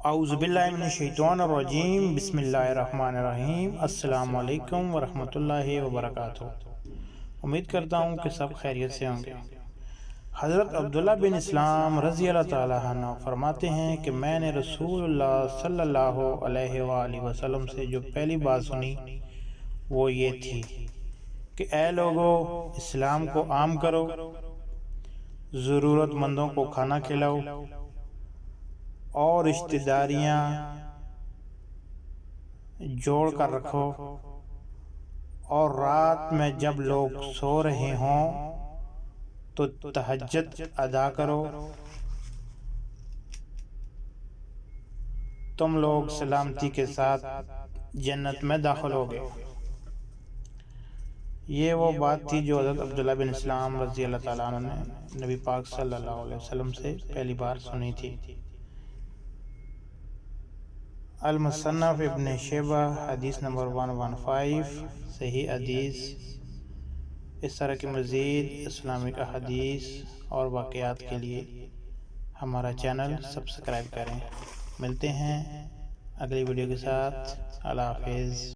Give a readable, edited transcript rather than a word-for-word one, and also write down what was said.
اعوذ باللہ من الشیطان الرجیم، بسم اللہ الرحمن الرحیم۔ السلام علیکم ورحمۃ اللہ وبرکاتہ۔ امید کرتا ہوں کہ سب خیریت سے ہوں گے۔ حضرت عبداللہ بن اسلام رضی اللہ تعالیٰ عنہ فرماتے ہیں کہ میں نے رسول اللہ صلی اللہ علیہ وآلہ وسلم سے جو پہلی بات سنی وہ یہ تھی کہ اے لوگو، اسلام کو عام کرو، ضرورت مندوں کو کھانا کھلاؤ اور رشتہ داریاں جوڑ کر رکھو، اور رات میں جب لوگ سو رہے ہوں تو تہجد ادا کرو، تم لوگ سلامتی کے ساتھ جنت میں داخل ہوگے۔ یہ وہ بات تھی جو حضرت عبداللہ بن اسلام رضی اللہ تعالیٰ عنہ نے نبی پاک صلی اللہ علیہ وسلم سے پہلی بار سنی تھی۔ المصنف ابن شیبہ حدیث نمبر 115، صحیح حدیث۔ اس طرح کی مزید اسلامک احادیث اور واقعات کے لیے ہمارا چینل سبسکرائب کریں۔ ملتے ہیں اگلی ویڈیو کے ساتھ۔ اللہ حافظ۔